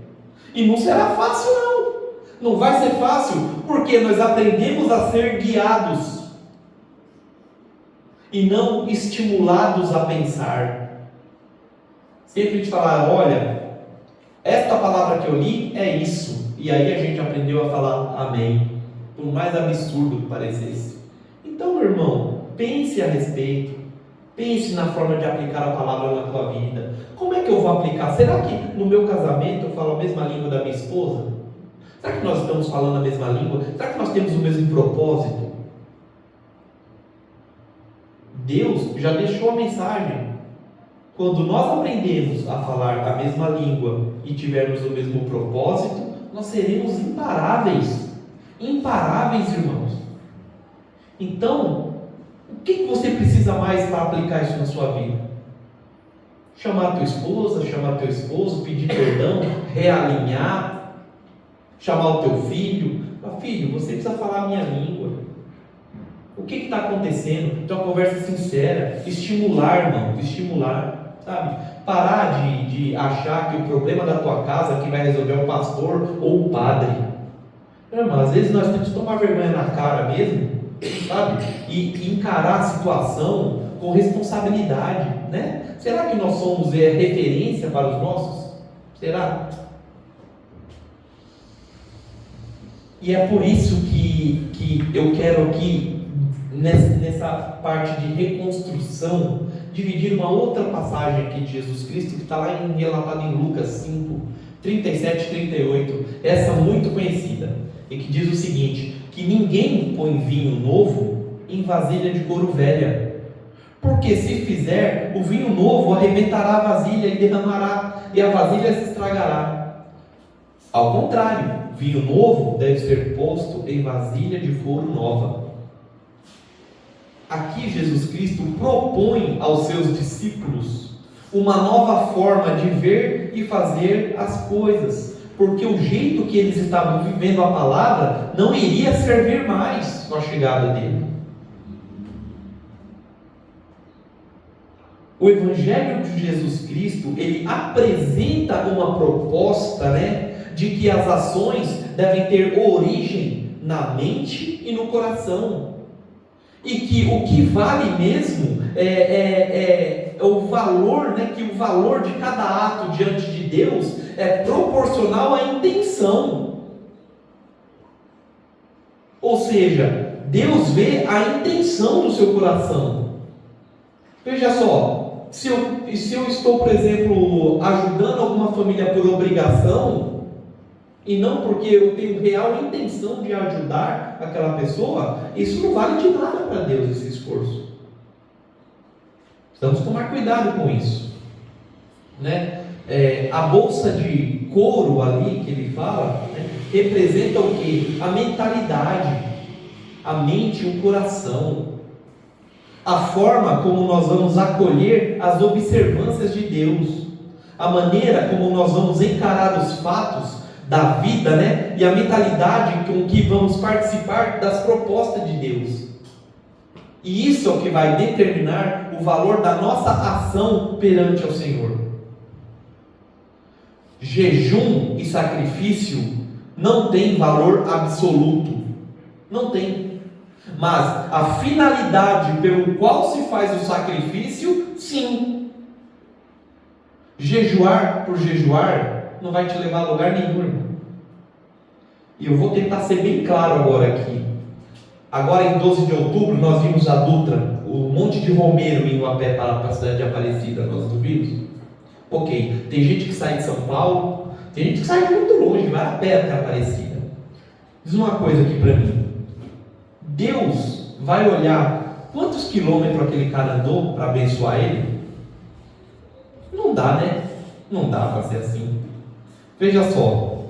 E não será fácil, não. Não vai ser fácil, porque nós aprendemos a ser guiados e não estimulados a pensar. Sempre te falar, olha, esta palavra que eu li é isso. E aí a gente aprendeu a falar amém, por mais absurdo que parecesse. Então, meu irmão, pense a respeito. Pense na forma de aplicar a palavra na tua vida. Como é que eu vou aplicar? Será que no meu casamento eu falo a mesma língua da minha esposa? Será que nós estamos falando a mesma língua? Será que nós temos o mesmo propósito? Deus já deixou a mensagem. Quando nós aprendemos a falar a mesma língua e tivermos o mesmo propósito, nós seremos imparáveis. Imparáveis, irmãos. Então, o que você precisa mais para aplicar isso na sua vida? Chamar a tua esposa, chamar teu esposo, pedir perdão, realinhar, chamar o teu filho. Filho, você precisa falar a minha língua. O que está acontecendo? Então, uma conversa sincera, estimular, irmão, estimular, sabe? Parar de achar que o problema da tua casa que vai resolver é o pastor ou o padre. Irmão, às vezes nós temos que tomar vergonha na cara mesmo, sabe? E encarar a situação com responsabilidade, né? Será que nós somos referência para os nossos? Será? E é por isso que eu quero aqui, nessa parte de reconstrução, dividir uma outra passagem aqui de Jesus Cristo, que está lá relatado em Lucas 5, 37 e 38, essa muito conhecida, e que diz o seguinte: que ninguém põe vinho novo em vasilha de couro velha, porque se fizer, o vinho novo arrebentará a vasilha e derramará, e a vasilha se estragará. Ao contrário, vinho novo deve ser posto em vasilha de couro nova. Aqui Jesus Cristo propõe aos seus discípulos uma nova forma de ver e fazer as coisas, porque o jeito que eles estavam vivendo a palavra não iria servir mais com a chegada dele. O Evangelho de Jesus Cristo, ele apresenta uma proposta, de que as ações devem ter origem na mente e no coração, e que o que vale mesmo é o valor, que o valor de cada ato diante de Deus é proporcional à intenção. Ou seja, Deus vê a intenção do seu coração. Veja só, se eu estou, por exemplo, ajudando alguma família por obrigação, e não porque eu tenho real intenção de ajudar aquela pessoa, isso não vale de nada para Deus, esse esforço. Precisamos tomar cuidado com isso, a bolsa de couro ali que ele fala, representa o quê? A mentalidade, a mente e o coração, a forma como nós vamos acolher as observâncias de Deus, a maneira como nós vamos encarar os fatos da vida, e a mentalidade com que vamos participar das propostas de Deus. E isso é o que vai determinar o valor da nossa ação perante ao Senhor. Jejum e sacrifício não tem valor absoluto, não tem. Mas a finalidade pelo qual se faz o sacrifício, sim. Jejuar por jejuar não vai te levar a lugar nenhum, irmão. E eu vou tentar ser bem claro agora aqui. Agora em 12 de outubro nós vimos a Dutra, o Monte de Romeiro indo a pé para a cidade de Aparecida, nós não vimos? Ok, tem gente que sai de São Paulo, tem gente que sai muito longe, vai a pé até Aparecida. Diz uma coisa aqui para mim: Deus vai olhar quantos quilômetros aquele cara andou para abençoar ele? Não dá, Não dá para ser assim. Veja só,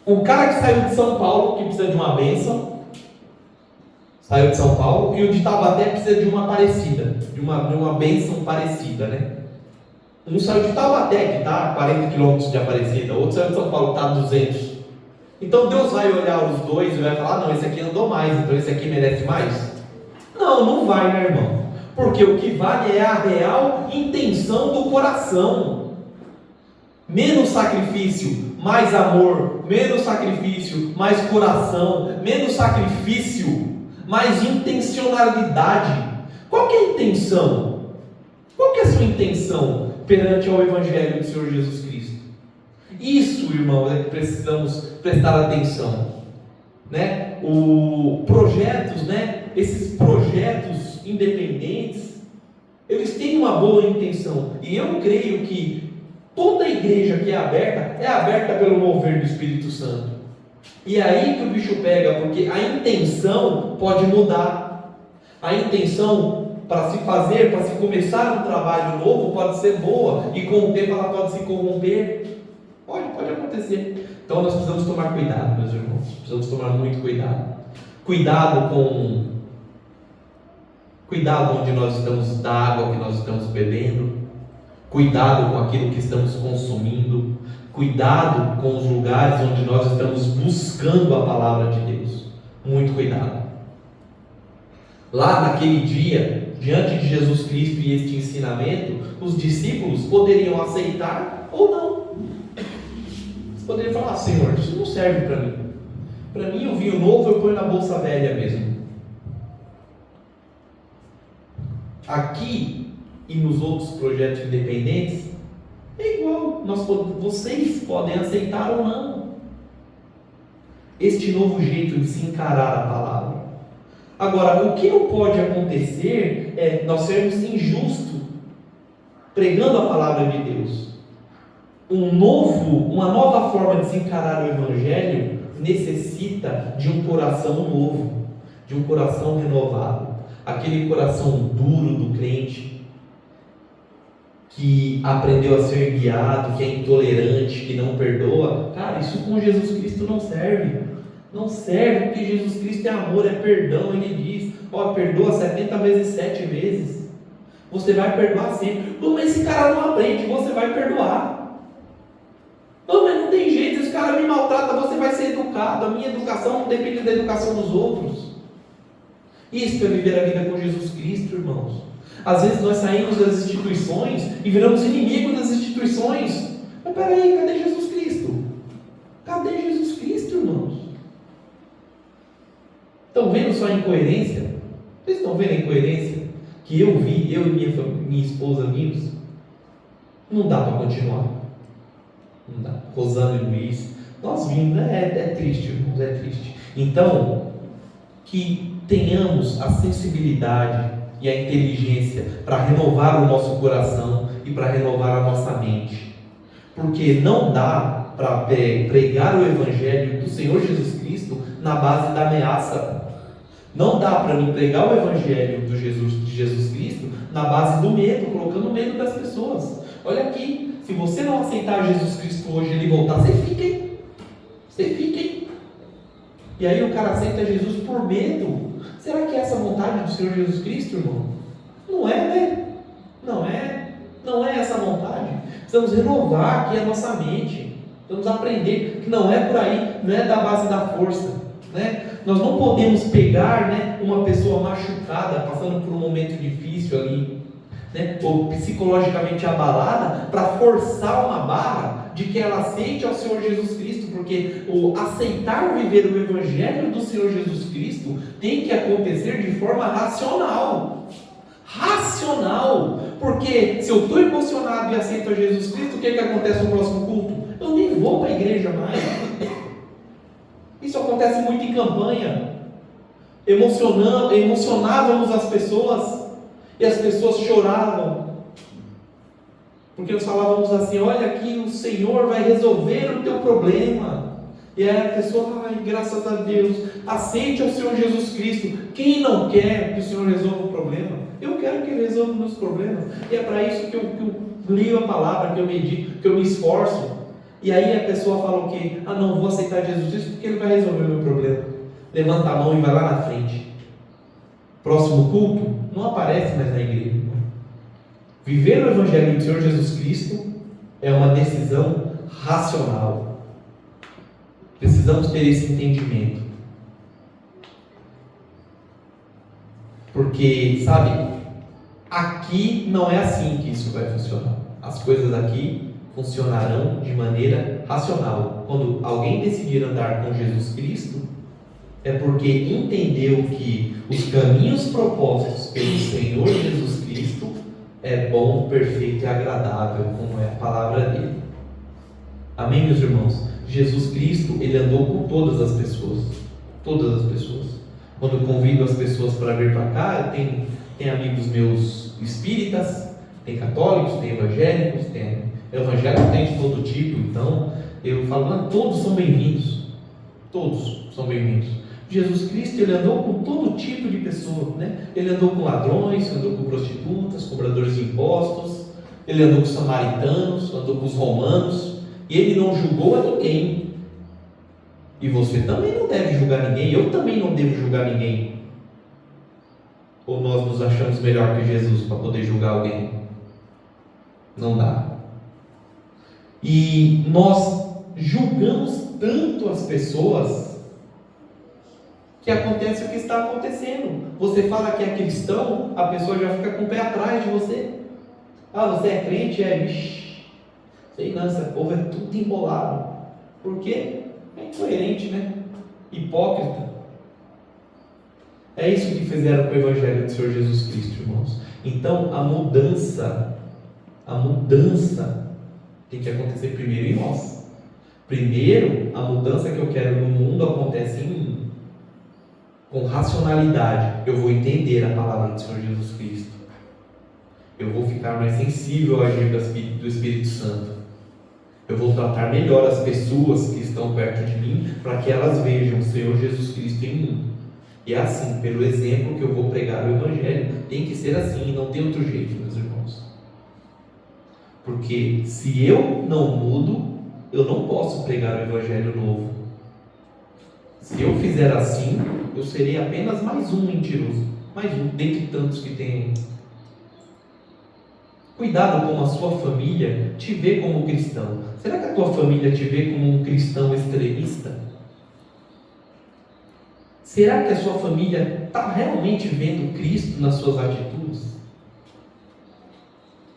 o cara que saiu de São Paulo, que precisa de uma bênção, saiu de São Paulo, e o de Taubaté precisa de uma parecida, de uma bênção parecida, Um saiu de Taubaté, que está a 40 quilômetros de Aparecida, outro saiu de São Paulo, que está a 200. Então Deus vai olhar os dois e vai falar: não, esse aqui andou mais, então esse aqui merece mais? Não vai, meu irmão, porque o que vale é a real intenção do coração. Menos sacrifício, mais amor. Menos sacrifício, mais coração. Menos sacrifício, mais intencionalidade. Qual que é a intenção? Qual que é a sua intenção perante ao Evangelho do Senhor Jesus Cristo? Isso, irmão, é que precisamos prestar atenção, Projetos, esses projetos independentes, eles têm uma boa intenção, e eu creio que toda a igreja que é aberta pelo mover do Espírito Santo. E é aí que o bicho pega, porque a intenção pode mudar. A intenção para se fazer, para se começar um trabalho novo, pode ser boa, e com o tempo ela pode se corromper. Pode acontecer. Então nós precisamos tomar cuidado, meus irmãos. Precisamos tomar muito cuidado. Cuidado onde nós estamos, da água que nós estamos bebendo. Cuidado com aquilo que estamos consumindo. Cuidado com os lugares onde nós estamos buscando a palavra de Deus. Muito cuidado. Lá naquele dia, diante de Jesus Cristo e este ensinamento, os discípulos poderiam aceitar ou não. Eles poderiam falar: Senhor, isso não serve para mim. Para mim, o vinho novo eu ponho na bolsa velha mesmo. Aqui e nos outros projetos independentes, é igual. Vocês podem aceitar ou não este novo jeito de se encarar a palavra. Agora, o que não pode acontecer é nós sermos injustos pregando a palavra de Deus. Uma nova forma de se encarar o Evangelho necessita de um coração novo, de um coração renovado. Aquele coração duro do crente, que aprendeu a ser guiado, que é intolerante, que não perdoa. Cara, isso com Jesus Cristo não serve. Não serve, porque Jesus Cristo é amor, é perdão. Ele diz, perdoa 70 vezes 7 vezes. Você vai perdoar sempre. Mas esse cara não aprende, você vai perdoar. Mas não tem jeito, esse cara me maltrata, você vai ser educado. A minha educação não depende da educação dos outros. Isso é viver a vida com Jesus Cristo, irmãos. Às vezes nós saímos das instituições e viramos inimigos das instituições. Mas peraí, cadê Jesus Cristo? Cadê Jesus Cristo, irmãos? Estão vendo só a incoerência? Vocês estão vendo a incoerência que eu vi, eu e minha esposa vimos? Não dá para continuar. Não dá. Rosana e Luiz, nós vimos, é triste, irmãos, é triste. Então, que tenhamos a sensibilidade e a inteligência para renovar o nosso coração e para renovar a nossa mente. Porque não dá para pregar o Evangelho do Senhor Jesus Cristo na base da ameaça. Não dá para mim pregar o Evangelho de Jesus Cristo na base do medo, colocando medo das pessoas. Olha aqui, se você não aceitar Jesus Cristo hoje e ele voltar, você fica, hein? Você fica, hein? E aí o cara aceita Jesus por medo. Será que é essa a vontade do Senhor Jesus Cristo, irmão? Não é, né? Não é essa a vontade. Precisamos renovar aqui a nossa mente. Precisamos aprender que não é por aí, não é da base da força, né? Nós não podemos pegar, né, uma pessoa machucada, passando por um momento difícil ali, né, ou psicologicamente abalada, para forçar uma barra de que ela aceite ao Senhor Jesus Cristo, porque o aceitar viver o Evangelho do Senhor Jesus Cristo tem que acontecer de forma racional. Racional! Porque se eu estou emocionado e aceito a Jesus Cristo, o que acontece no próximo culto? Eu nem vou para a igreja mais. Isso acontece muito em campanha. Emocionávamos as pessoas e as pessoas choravam, porque nós falávamos assim: olha aqui, o Senhor vai resolver o teu problema. E aí a pessoa, graças a Deus, aceite ao Senhor Jesus Cristo. Quem não quer que o Senhor resolva o problema? Eu quero que Ele resolva os meus problemas. E é para isso que eu leio a palavra, que eu medito, que eu me esforço. E aí a pessoa fala o quê? Não vou aceitar Jesus Cristo porque Ele vai resolver o meu problema. Levanta a mão e vai lá na frente. Próximo culto, não aparece mais na igreja. Viver o Evangelho do Senhor Jesus Cristo é uma decisão racional. Precisamos ter esse entendimento. Porque, sabe, aqui não é assim que isso vai funcionar. As coisas aqui funcionarão de maneira racional. Quando alguém decidir andar com Jesus Cristo, é porque entendeu que os caminhos propostos pelo Senhor Jesus Cristo é bom, perfeito e agradável, como é a palavra dele. Amém, meus irmãos? Jesus Cristo, Ele andou com todas as pessoas. Todas as pessoas. Quando eu convido as pessoas para vir para cá, tem amigos meus espíritas, tem católicos, tem evangélicos, tem de todo tipo. Então, eu falo, todos são bem-vindos. Todos são bem-vindos. Jesus Cristo, Ele andou com todo tipo de pessoa, né? Ele andou com ladrões, andou com prostitutas, cobradores de impostos, Ele andou com os samaritanos, andou com os romanos, e Ele não julgou a ninguém. E você também não deve julgar ninguém, eu também não devo julgar ninguém. Ou nós nos achamos melhor que Jesus para poder julgar alguém? Não dá. E nós julgamos tanto as pessoas que acontece o que está acontecendo. Você fala que é cristão, a pessoa já fica com o pé atrás de você. Você é crente? Vixe, sei não, esse povo é tudo embolado. Por quê? É incoerente, né? Hipócrita. É isso que fizeram com o Evangelho do Senhor Jesus Cristo, irmãos. Então, a mudança tem que acontecer primeiro em nós. Primeiro, a mudança que eu quero no mundo acontece em mim. com racionalidade, eu vou entender a palavra do Senhor Jesus Cristo. Eu vou ficar mais sensível ao agir do Espírito Santo. Eu vou tratar melhor as pessoas que estão perto de mim, para que elas vejam o Senhor Jesus Cristo em mim. E é assim, pelo exemplo que eu vou pregar o Evangelho, tem que ser assim, não tem outro jeito, meus irmãos. Porque se eu não mudo, eu não posso pregar o Evangelho novo. Se eu fizer assim, eu serei apenas mais um mentiroso, mais um dentre tantos que tem. Cuidado como a sua família te vê como cristão. Será que a tua família te vê como um cristão extremista? Será que a sua família está realmente vendo Cristo nas suas atitudes?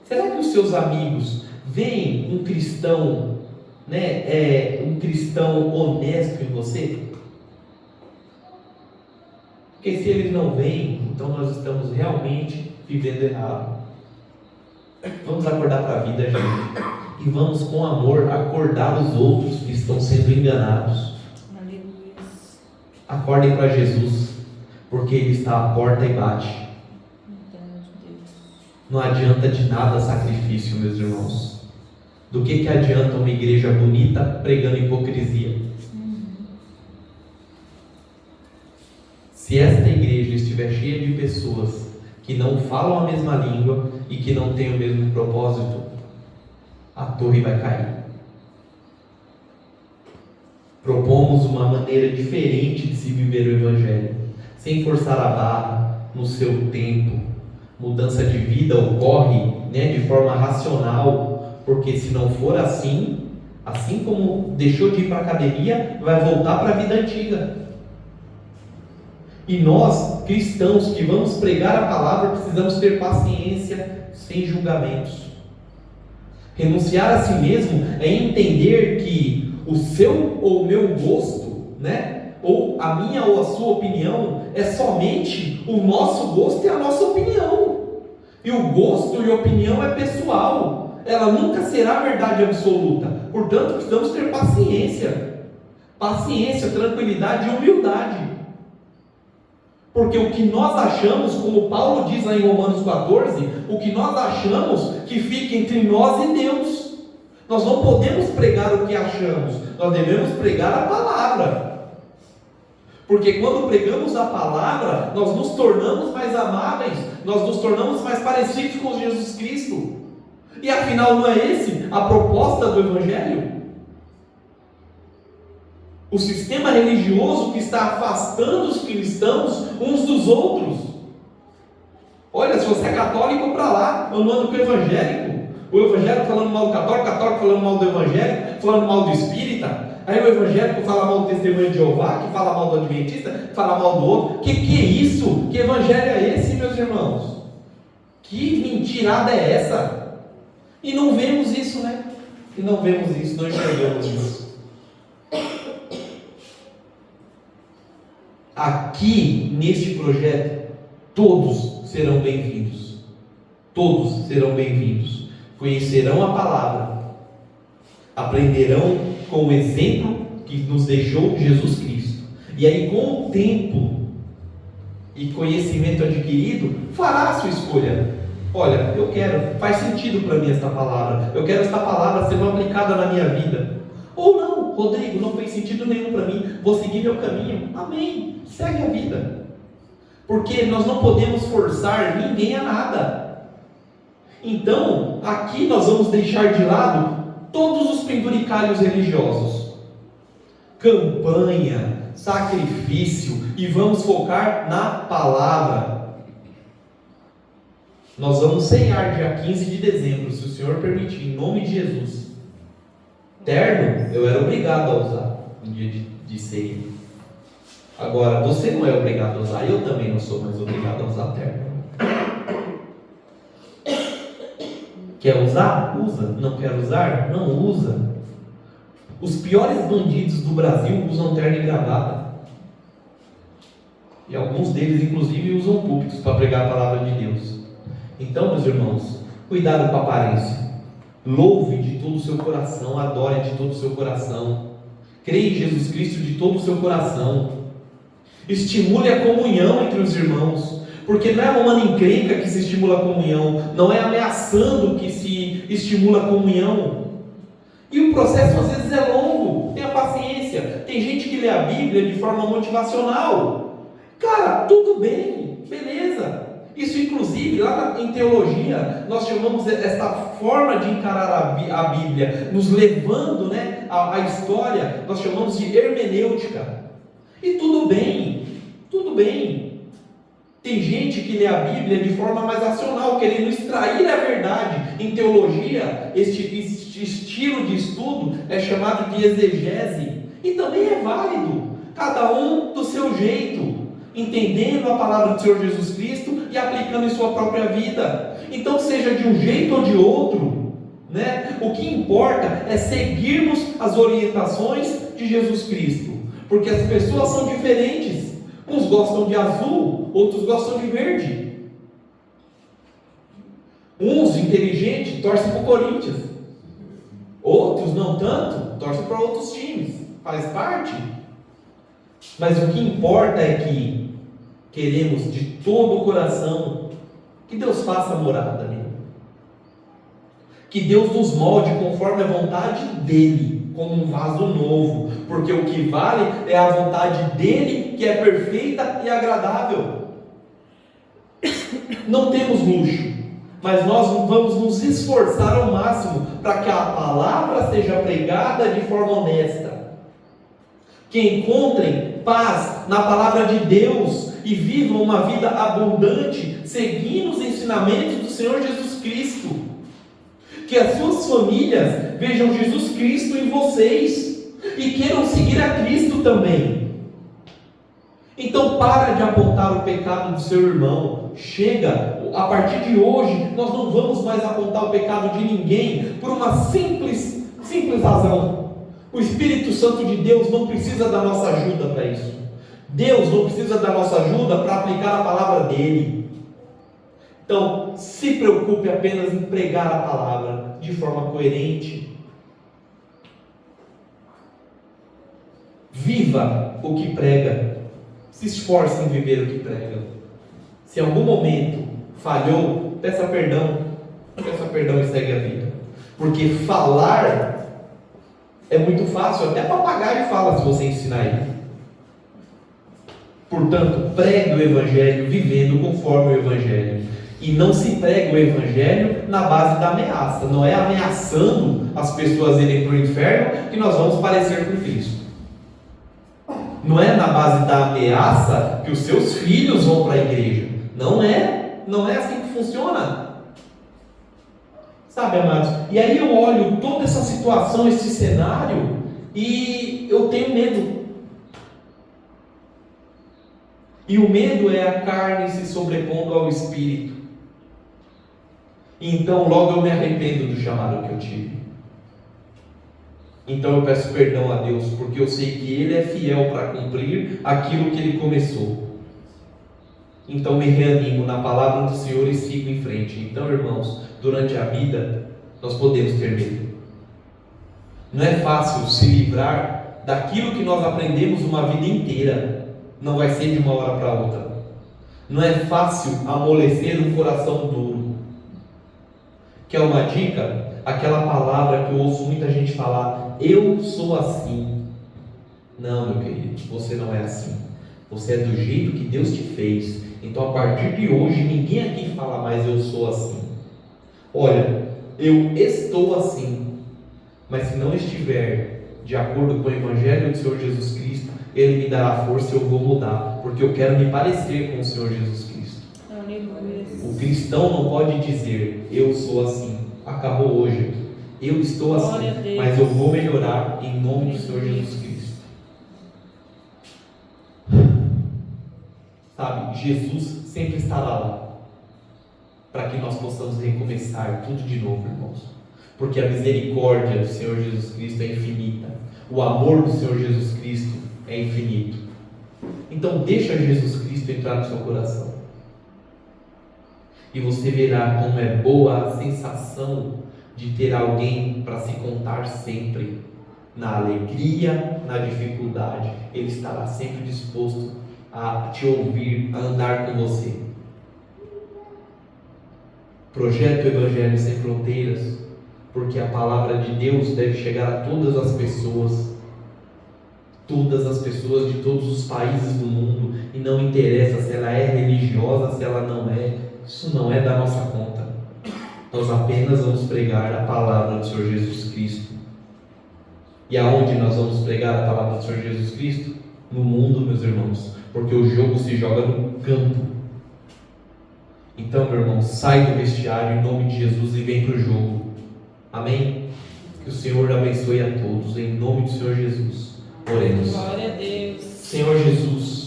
Será que os seus amigos veem um cristão, um cristão honesto em você? Porque se eles não veem, então nós estamos realmente vivendo errado. Vamos acordar para a vida, gente. E vamos com amor acordar os outros que estão sendo enganados. Aleluia. Acordem para Jesus, porque Ele está à porta e bate. Não adianta de nada sacrifício, meus irmãos. Do que adianta uma igreja bonita pregando hipocrisia? Se esta igreja estiver cheia de pessoas que não falam a mesma língua e que não têm o mesmo propósito, a torre vai cair. Propomos uma maneira diferente de se viver o Evangelho, sem forçar a barra, no seu tempo. Mudança de vida ocorre de forma racional, porque se não for assim como deixou de ir para a academia, vai voltar para a vida antiga. E nós, cristãos, que vamos pregar a palavra, precisamos ter paciência, sem julgamentos. Renunciar a si mesmo é entender que o seu ou o meu gosto, ou a minha ou a sua opinião, é somente o nosso gosto e a nossa opinião. E o gosto e a opinião é pessoal. Ela nunca será verdade absoluta. Portanto, precisamos ter paciência. Paciência, tranquilidade e humildade. Porque o que nós achamos, como Paulo diz lá em Romanos 14, o que nós achamos que fica entre nós e Deus. Nós não podemos pregar o que achamos, nós devemos pregar a palavra. Porque quando pregamos a palavra, nós nos tornamos mais amáveis, nós nos tornamos mais parecidos com Jesus Cristo. E afinal, não é esse a proposta do Evangelho? O sistema religioso que está afastando os cristãos uns dos outros. Olha, se você é católico, para lá, eu não ando com o evangélico. O evangélico falando mal do católico, o católico falando mal do evangélico, falando mal do espírita. Aí o evangélico fala mal do testemunho de Jeová, que fala mal do adventista, que fala mal do outro. Que é isso? Que evangelho é esse, meus irmãos? Que mentirada é essa? E não vemos isso, E não vemos isso, não enxergamos isso. Aqui, neste projeto, todos serão bem-vindos. Todos serão bem-vindos. Conhecerão a palavra. Aprenderão com o exemplo que nos deixou Jesus Cristo. E aí, com o tempo e conhecimento adquirido, fará a sua escolha. Olha, faz sentido para mim esta palavra. Eu quero esta palavra sendo aplicada na minha vida. Ou não, Rodrigo, não fez sentido nenhum para mim, vou seguir meu caminho. Amém, segue a vida. Porque nós não podemos forçar ninguém a nada. Então, aqui nós vamos deixar de lado todos os penduricalhos religiosos. Campanha, sacrifício, e vamos focar na palavra. Nós vamos ceiar dia 15 de dezembro, se o Senhor permitir, em nome de Jesus. Terno, eu era obrigado a usar no dia de ceia. Agora, você não é obrigado a usar, eu também não sou mais obrigado a usar terno. Quer usar? Usa. Não quer usar? Não usa. Os piores bandidos do Brasil usam terno e gravata. E alguns deles, inclusive, usam púlpitos para pregar a palavra de Deus. Então, meus irmãos, cuidado com a aparência. Louve de todo o seu coração, adore de todo o seu coração, creia em Jesus Cristo de todo o seu coração. Estimule a comunhão entre os irmãos, porque não é arrumando encrenca que se estimula a comunhão, não é ameaçando que se estimula a comunhão. E o processo às vezes é longo, tenha paciência. Tem gente que lê a Bíblia de forma motivacional. Cara, tudo bem, beleza. Isso inclusive, lá em teologia, nós chamamos essa forma de encarar a Bíblia, nos levando, né, a história, nós chamamos de hermenêutica. E tudo bem, tudo bem. Tem gente que lê a Bíblia de forma mais racional, querendo extrair a verdade. Em teologia, este estilo de estudo é chamado de exegese, e também é válido, cada um do seu jeito, entendendo a palavra do Senhor Jesus Cristo e aplicando em sua própria vida. Então, seja de um jeito ou de outro, né? O que importa é seguirmos as orientações de Jesus Cristo, porque as pessoas são diferentes. Uns gostam de azul, outros gostam de verde. Uns inteligentes torcem para o Corinthians, outros não tanto, torcem para outros times. Faz parte. Mas o que importa é que queremos de todo o coração que Deus faça morada nele, que Deus nos molde conforme a vontade dele, como um vaso novo, porque o que vale é a vontade dele, que é perfeita e agradável. Não temos luxo, mas nós vamos nos esforçar ao máximo para que a palavra seja pregada de forma honesta, que encontrem paz na palavra de Deus e vivam uma vida abundante, seguindo os ensinamentos do Senhor Jesus Cristo. Que as suas famílias vejam Jesus Cristo em vocês e queiram seguir a Cristo também. Então para de apontar o pecado do seu irmão. Chega, a partir de hoje nós não vamos mais apontar o pecado de ninguém por uma simples razão. O Espírito Santo de Deus não precisa da nossa ajuda para isso. Deus não precisa da nossa ajuda para aplicar a palavra dele. Então, se preocupe apenas em pregar a palavra de forma coerente. Viva o que prega. Se esforce em viver o que prega. Se em algum momento falhou, peça perdão e segue a vida. Porque falar é muito fácil, até papagaio fala se você ensinar ele. Portanto, pregue o Evangelho vivendo conforme o Evangelho. E não se prega o Evangelho na base da ameaça. Não é ameaçando as pessoas a irem para o inferno que nós vamos parecer com Cristo. Não é na base da ameaça que os seus filhos vão para a igreja. Não é assim que funciona. Sabe, amados? E aí eu olho toda essa situação, esse cenário, e eu tenho medo. E o medo é a carne se sobrepondo ao espírito. Então logo eu me arrependo do chamado que eu tive. Então eu peço perdão a Deus, porque eu sei que Ele é fiel para cumprir aquilo que Ele começou. Então me reanimo na palavra do Senhor e sigo em frente. Então, irmãos, durante a vida nós podemos ter medo. Não é fácil se livrar daquilo que nós aprendemos uma vida inteira. Não vai ser de uma hora para outra. Não é fácil amolecer um coração duro. Quer uma dica? Aquela palavra que eu ouço muita gente falar: eu sou assim. Não, meu querido, você não é assim. Você é do jeito que Deus te fez. Então a partir de hoje ninguém aqui fala mais eu sou assim. Olha, eu estou assim, mas se não estiver de acordo com o Evangelho do Senhor Jesus Cristo, Ele me dará força e eu vou mudar, porque eu quero me parecer com o Senhor Jesus Cristo. O cristão não pode dizer eu sou assim. Acabou hoje. Eu estou assim, mas eu vou melhorar em nome do Senhor Jesus Cristo. Sabe, Jesus sempre estará lá para que nós possamos recomeçar tudo de novo, irmãos. Porque a misericórdia do Senhor Jesus Cristo é infinita. O amor do Senhor Jesus Cristo é infinito. Então deixa Jesus Cristo entrar no seu coração. E você verá como é boa a sensação de ter alguém para se contar sempre. Na alegria, na dificuldade, Ele estará sempre disposto a te ouvir, a andar com você. Projeto Evangelho Sem Fronteiras, porque a palavra de Deus deve chegar a todas as pessoas de todos os países do mundo, e não interessa se ela é religiosa, se ela não é, isso não é da nossa conta. Nós apenas vamos pregar a palavra do Senhor Jesus Cristo. E aonde nós vamos pregar a palavra do Senhor Jesus Cristo? No mundo, meus irmãos, porque o jogo se joga no campo. Então, meu irmão, sai do vestiário em nome de Jesus e vem para o jogo. Amém? Que o Senhor abençoe a todos, em nome do Senhor Jesus. Oremos. Glória a Deus. Senhor Jesus,